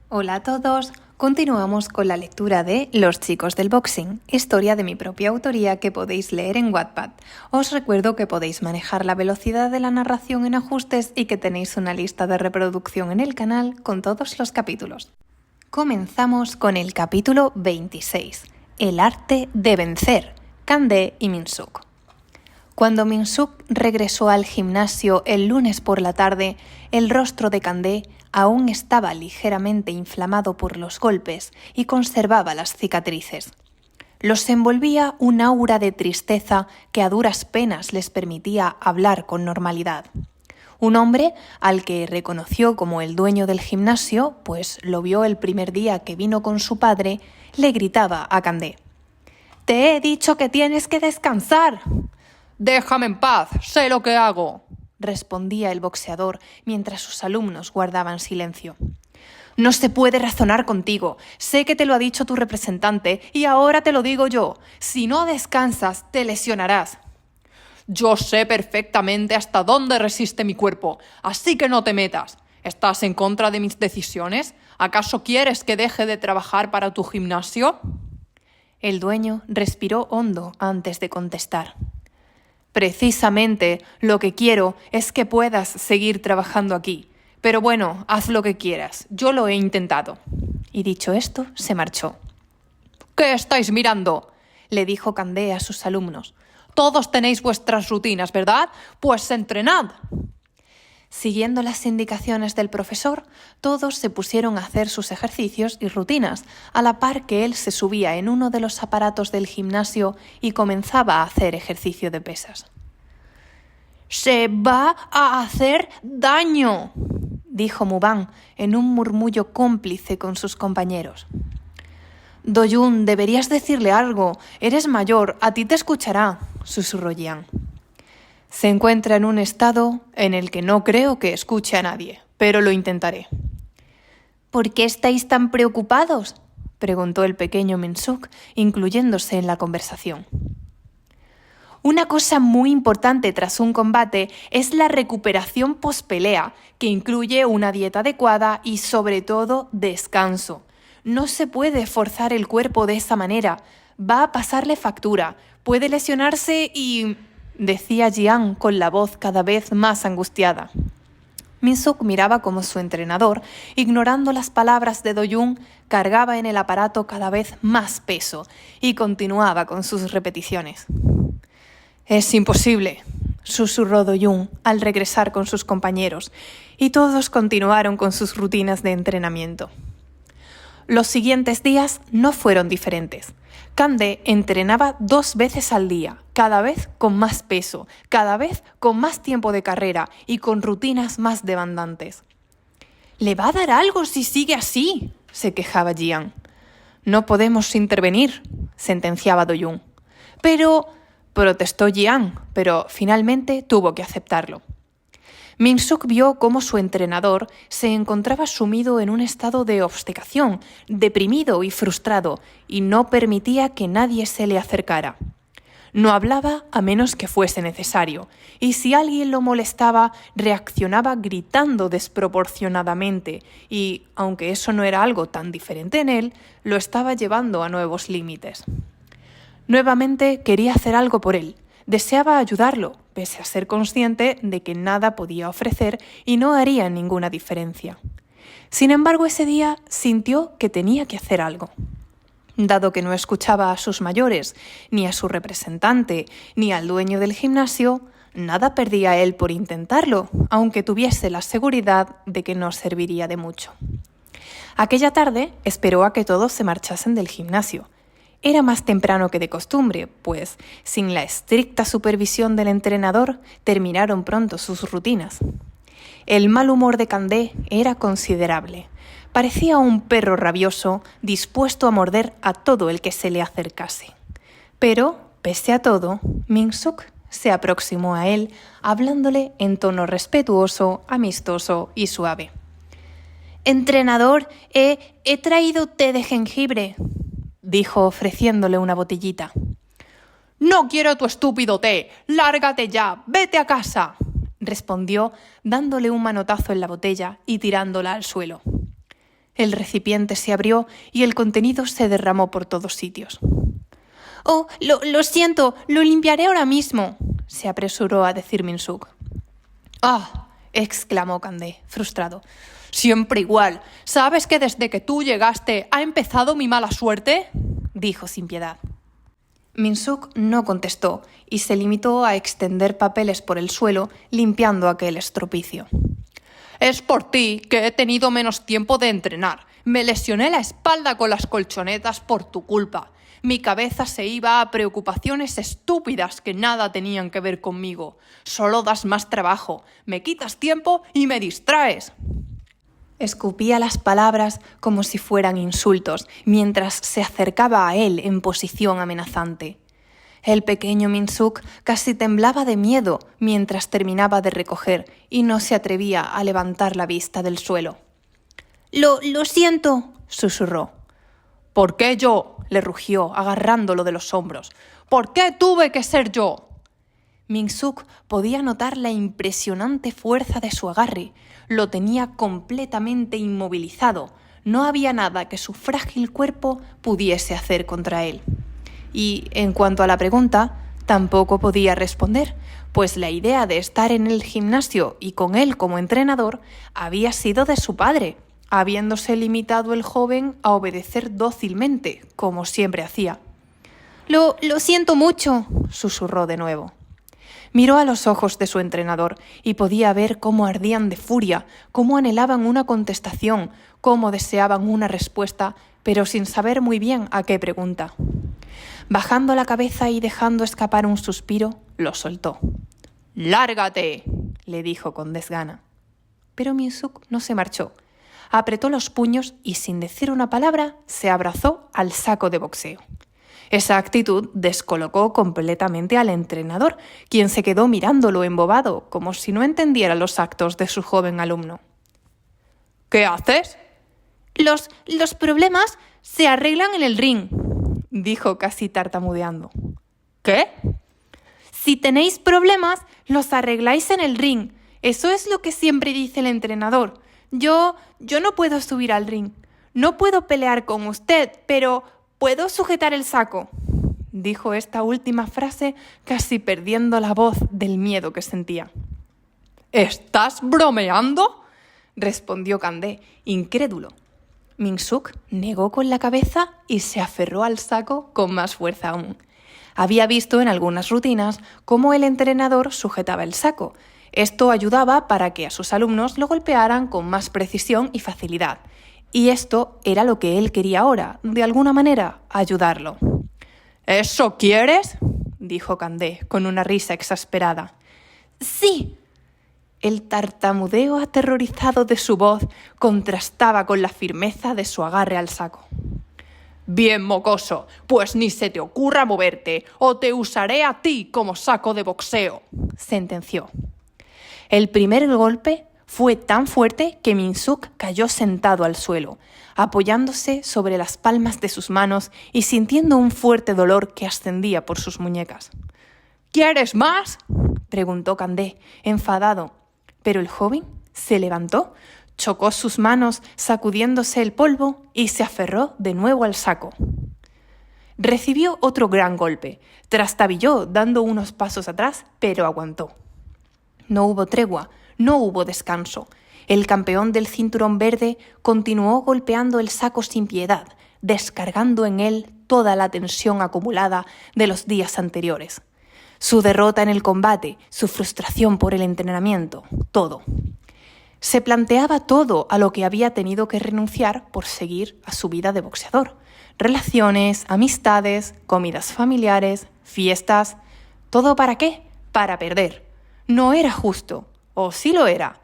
Hola a todos, continuamos con la lectura de Los chicos del boxing, historia de mi propia autoría que podéis leer en Wattpad. Os recuerdo que podéis manejar la velocidad de la narración en ajustes y que tenéis una lista de reproducción en el canal con todos los capítulos. Comenzamos con el capítulo 26, El arte de vencer, Kang-dae y Min-suk. Cuando Min-suk regresó al gimnasio el lunes por la tarde, el rostro de Kang-dae aún estaba ligeramente inflamado por los golpes y conservaba las cicatrices. Los envolvía un aura de tristeza que a duras penas les permitía hablar con normalidad. Un hombre, al que reconoció como el dueño del gimnasio, pues lo vio el primer día que vino con su padre, le gritaba a Kang-dae: «¡Te he dicho que tienes que descansar!». «Déjame en paz, sé lo que hago», respondía el boxeador mientras sus alumnos guardaban silencio. «No se puede razonar contigo. Sé que te lo ha dicho tu representante y ahora te lo digo yo. Si no descansas, te lesionarás». «Yo sé perfectamente hasta dónde resiste mi cuerpo, así que no te metas. ¿Estás en contra de mis decisiones? ¿Acaso quieres que deje de trabajar para tu gimnasio?». El dueño respiró hondo antes de contestar. «Precisamente lo que quiero es que puedas seguir trabajando aquí. Pero bueno, haz lo que quieras. Yo lo he intentado». Y dicho esto, se marchó. «¿Qué estáis mirando?», le dijo Kang-dae a sus alumnos. «Todos tenéis vuestras rutinas, ¿verdad? Pues entrenad». Siguiendo las indicaciones del profesor, todos se pusieron a hacer sus ejercicios y rutinas, a la par que él se subía en uno de los aparatos del gimnasio y comenzaba a hacer ejercicio de pesas. «Se va a hacer daño», dijo Mubán en un murmullo cómplice con sus compañeros. «Do-jun, deberías decirle algo. Eres mayor, a ti te escuchará», susurró Jian. «Se encuentra en un estado en el que no creo que escuche a nadie, pero lo intentaré». «¿Por qué estáis tan preocupados?», preguntó el pequeño Min-suk, incluyéndose en la conversación. «Una cosa muy importante tras un combate es la recuperación pospelea, que incluye una dieta adecuada y, sobre todo, descanso. No se puede forzar el cuerpo de esa manera. Va a pasarle factura, puede lesionarse y...», decía Jian con la voz cada vez más angustiada. Min-suk miraba como su entrenador, ignorando las palabras de Do-jun, cargaba en el aparato cada vez más peso y continuaba con sus repeticiones. «Es imposible», susurró Do-jun al regresar con sus compañeros, y todos continuaron con sus rutinas de entrenamiento. Los siguientes días no fueron diferentes. Kang-dae entrenaba 2 veces al día, cada vez con más peso, cada vez con más tiempo de carrera y con rutinas más demandantes. «¿Le va a dar algo si sigue así?», se quejaba Jian. «No podemos intervenir», sentenciaba Do-jun. «Pero...», protestó Jian, pero finalmente tuvo que aceptarlo. Min-suk vio cómo su entrenador se encontraba sumido en un estado de obcecación, deprimido y frustrado, y no permitía que nadie se le acercara. No hablaba a menos que fuese necesario, y si alguien lo molestaba, reaccionaba gritando desproporcionadamente, y, aunque eso no era algo tan diferente en él, lo estaba llevando a nuevos límites. Nuevamente quería hacer algo por él. Deseaba ayudarlo, pese a ser consciente de que nada podía ofrecer y no haría ninguna diferencia. Sin embargo, ese día sintió que tenía que hacer algo. Dado que no escuchaba a sus mayores, ni a su representante, ni al dueño del gimnasio, nada perdía él por intentarlo, aunque tuviese la seguridad de que no serviría de mucho. Aquella tarde esperó a que todos se marchasen del gimnasio. Era más temprano que de costumbre, pues, sin la estricta supervisión del entrenador, terminaron pronto sus rutinas. El mal humor de Kang-dae era considerable. Parecía un perro rabioso, dispuesto a morder a todo el que se le acercase. Pero, pese a todo, Min-suk se aproximó a él, hablándole en tono respetuoso, amistoso y suave. «Entrenador, he traído té de jengibre», dijo ofreciéndole una botellita. «No quiero tu estúpido té. Lárgate ya. Vete a casa», respondió dándole un manotazo en la botella y tirándola al suelo. El recipiente se abrió y el contenido se derramó por todos sitios. «Oh, lo siento, lo limpiaré ahora mismo», se apresuró a decir Min-suk. «Ah», exclamó Candé, frustrado. «Siempre igual. ¿Sabes que desde que tú llegaste ha empezado mi mala suerte?», dijo sin piedad. Min-suk no contestó y se limitó a extender papeles por el suelo, limpiando aquel estropicio. «Es por ti que he tenido menos tiempo de entrenar. Me lesioné la espalda con las colchonetas por tu culpa. Mi cabeza se iba a preocupaciones estúpidas que nada tenían que ver conmigo. Solo das más trabajo, me quitas tiempo y me distraes». Escupía las palabras como si fueran insultos, mientras se acercaba a él en posición amenazante. El pequeño Min-suk casi temblaba de miedo mientras terminaba de recoger y no se atrevía a levantar la vista del suelo. Lo siento», susurró. «¿Por qué yo?», le rugió, agarrándolo de los hombros. «¿Por qué tuve que ser yo?». Min-suk podía notar la impresionante fuerza de su agarre. Lo tenía completamente inmovilizado. No había nada que su frágil cuerpo pudiese hacer contra él. Y, en cuanto a la pregunta, tampoco podía responder, pues la idea de estar en el gimnasio y con él como entrenador había sido de su padre, habiéndose limitado el joven a obedecer dócilmente, como siempre hacía. Lo siento mucho», susurró de nuevo. Miró a los ojos de su entrenador y podía ver cómo ardían de furia, cómo anhelaban una contestación, cómo deseaban una respuesta, pero sin saber muy bien a qué pregunta. Bajando la cabeza y dejando escapar un suspiro, lo soltó. «¡Lárgate!», le dijo con desgana. Pero Min-suk no se marchó. Apretó los puños y, sin decir una palabra, se abrazó al saco de boxeo. Esa actitud descolocó completamente al entrenador, quien se quedó mirándolo embobado, como si no entendiera los actos de su joven alumno. «¿Qué haces?». Los problemas se arreglan en el ring», dijo casi tartamudeando. «¿Qué?». «Si tenéis problemas, los arregláis en el ring. Eso es lo que siempre dice el entrenador. Yo no puedo subir al ring. No puedo pelear con usted, pero puedo sujetar el saco», dijo esta última frase casi perdiendo la voz del miedo que sentía. «¿Estás bromeando?», respondió Candé, incrédulo. Min-suk negó con la cabeza y se aferró al saco con más fuerza aún. Había visto en algunas rutinas cómo el entrenador sujetaba el saco. Esto ayudaba para que a sus alumnos lo golpearan con más precisión y facilidad. Y esto era lo que él quería ahora, de alguna manera, ayudarlo. «¿Eso quieres?», dijo Candé con una risa exasperada. «Sí». El tartamudeo aterrorizado de su voz contrastaba con la firmeza de su agarre al saco. «Bien, mocoso, pues ni se te ocurra moverte, o te usaré a ti como saco de boxeo», sentenció. El primer golpe fue tan fuerte que Min-suk cayó sentado al suelo, apoyándose sobre las palmas de sus manos y sintiendo un fuerte dolor que ascendía por sus muñecas. «¿Quieres más?», preguntó Candé, enfadado. Pero el joven se levantó, chocó sus manos sacudiéndose el polvo y se aferró de nuevo al saco. Recibió otro gran golpe, trastabilló dando unos pasos atrás, pero aguantó. No hubo tregua, no hubo descanso. El campeón del cinturón verde continuó golpeando el saco sin piedad, descargando en él toda la tensión acumulada de los días anteriores. Su derrota en el combate, su frustración por el entrenamiento, todo. Se planteaba todo a lo que había tenido que renunciar por seguir a su vida de boxeador. Relaciones, amistades, comidas familiares, fiestas. ¿Todo para qué? Para perder. No era justo, o sí lo era.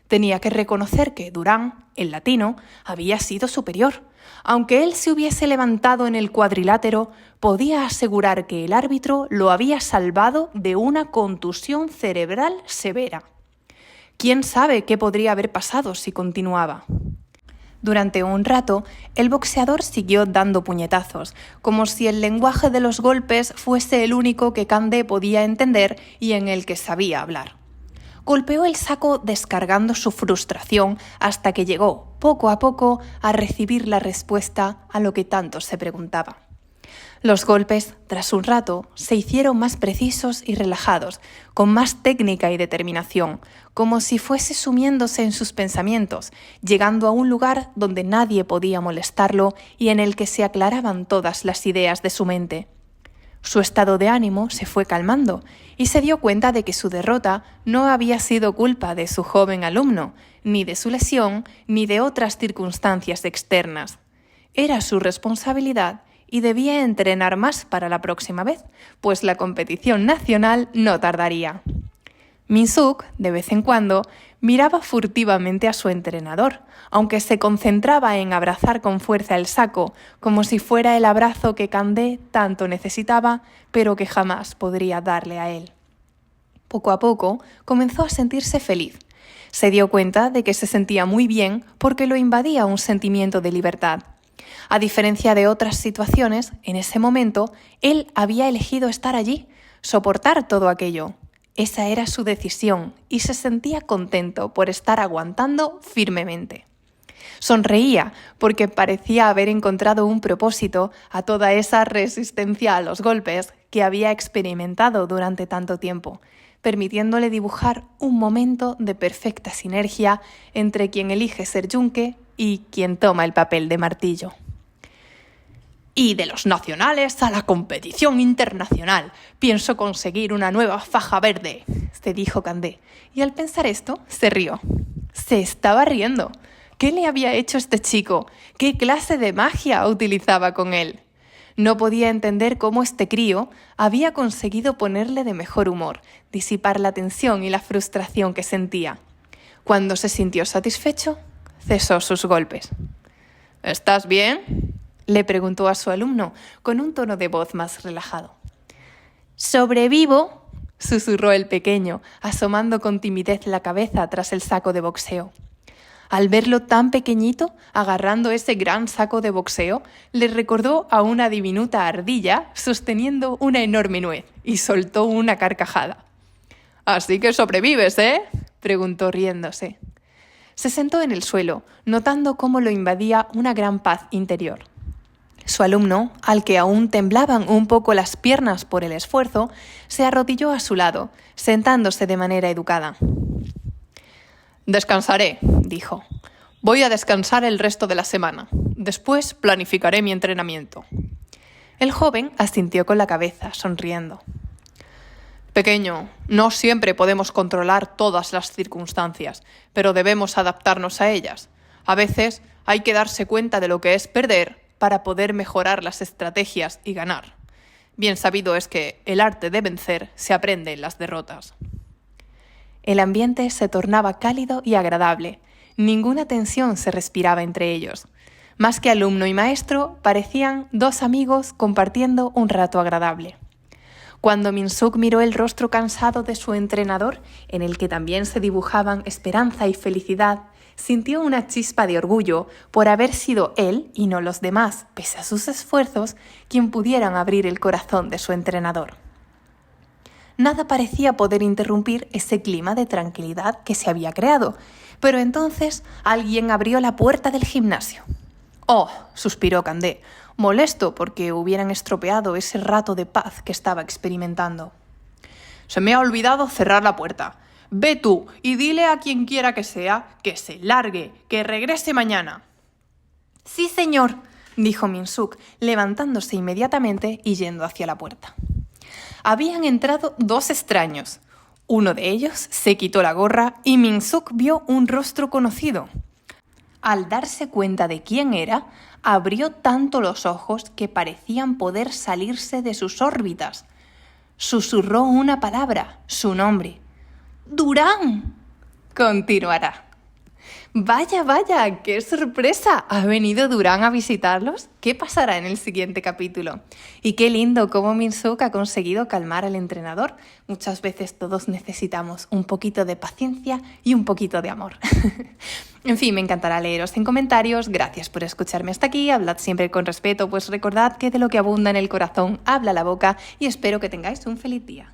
Tenía que reconocer que Durán, el latino, había sido superior. Aunque él se hubiese levantado en el cuadrilátero, podía asegurar que el árbitro lo había salvado de una contusión cerebral severa. ¿Quién sabe qué podría haber pasado si continuaba? Durante un rato, el boxeador siguió dando puñetazos, como si el lenguaje de los golpes fuese el único que Candé podía entender y en el que sabía hablar. Golpeó el saco descargando su frustración hasta que llegó, poco a poco a recibir la respuesta a lo que tanto se preguntaba. Los golpes, tras un rato, se hicieron más precisos y relajados, con más técnica y determinación, como si fuese sumiéndose en sus pensamientos, llegando a un lugar donde nadie podía molestarlo y en el que se aclaraban todas las ideas de su mente. Su estado de ánimo se fue calmando y se dio cuenta de que su derrota no había sido culpa de su joven alumno, ni de su lesión, ni de otras circunstancias externas. Era su responsabilidad y debía entrenar más para la próxima vez, pues la competición nacional no tardaría. Min-suk, de vez en cuando, miraba furtivamente a su entrenador, aunque se concentraba en abrazar con fuerza el saco, como si fuera el abrazo que Candé tanto necesitaba, pero que jamás podría darle a él. Poco a poco, comenzó a sentirse feliz. Se dio cuenta de que se sentía muy bien porque lo invadía un sentimiento de libertad. A diferencia de otras situaciones, en ese momento, él había elegido estar allí, soportar todo aquello. Esa era su decisión y se sentía contento por estar aguantando firmemente. Sonreía porque parecía haber encontrado un propósito a toda esa resistencia a los golpes que había experimentado durante tanto tiempo, permitiéndole dibujar un momento de perfecta sinergia entre quien elige ser yunque y quien toma el papel de martillo. Y de los nacionales a la competición internacional, pienso conseguir una nueva faja verde, se dijo Candé, y al pensar esto se rió. Se estaba riendo. ¿Qué le había hecho este chico? ¿Qué clase de magia utilizaba con él? No podía entender cómo este crío había conseguido ponerle de mejor humor, disipar la tensión y la frustración que sentía. Cuando se sintió satisfecho, cesó sus golpes. ¿Estás bien?, le preguntó a su alumno con un tono de voz más relajado. «Sobrevivo», susurró el pequeño, asomando con timidez la cabeza tras el saco de boxeo. Al verlo tan pequeñito, agarrando ese gran saco de boxeo, le recordó a una diminuta ardilla sosteniendo una enorme nuez y soltó una carcajada. «Así que sobrevives, ¿eh?», preguntó riéndose. Se sentó en el suelo, notando cómo lo invadía una gran paz interior. Su alumno, al que aún temblaban un poco las piernas por el esfuerzo, se arrodilló a su lado, sentándose de manera educada. «Descansaré», dijo. «Voy a descansar el resto de la semana. Después planificaré mi entrenamiento». El joven asintió con la cabeza, sonriendo. «Pequeño, no siempre podemos controlar todas las circunstancias, pero debemos adaptarnos a ellas. A veces hay que darse cuenta de lo que es perder para poder mejorar las estrategias y ganar. Bien sabido es que el arte de vencer se aprende en las derrotas». El ambiente se tornaba cálido y agradable. Ninguna tensión se respiraba entre ellos. Más que alumno y maestro, parecían dos amigos compartiendo un rato agradable. Cuando Min-suk miró el rostro cansado de su entrenador, en el que también se dibujaban esperanza y felicidad, sintió una chispa de orgullo por haber sido él, y no los demás, pese a sus esfuerzos, quien pudieran abrir el corazón de su entrenador. Nada parecía poder interrumpir ese clima de tranquilidad que se había creado, pero entonces alguien abrió la puerta del gimnasio. «Oh», suspiró Candé, molesto porque hubieran estropeado ese rato de paz que estaba experimentando. «Se me ha olvidado cerrar la puerta. Ve tú y dile a quien quiera que sea que se largue, que regrese mañana». «Sí, señor», dijo Min-suk, levantándose inmediatamente y yendo hacia la puerta. Habían entrado dos extraños. Uno de ellos se quitó la gorra y Min-suk vio un rostro conocido. Al darse cuenta de quién era, abrió tanto los ojos que parecían poder salirse de sus órbitas. Susurró una palabra, su nombre. «¡Durán!», continuará. Vaya, vaya, qué sorpresa. ¿Ha venido Durán a visitarlos? ¿Qué pasará en el siguiente capítulo? Y qué lindo cómo Min-suk ha conseguido calmar al entrenador. Muchas veces todos necesitamos un poquito de paciencia y un poquito de amor. En fin, me encantará leeros en comentarios. Gracias por escucharme hasta aquí. Hablad siempre con respeto, pues recordad que de lo que abunda en el corazón habla la boca, y espero que tengáis un feliz día.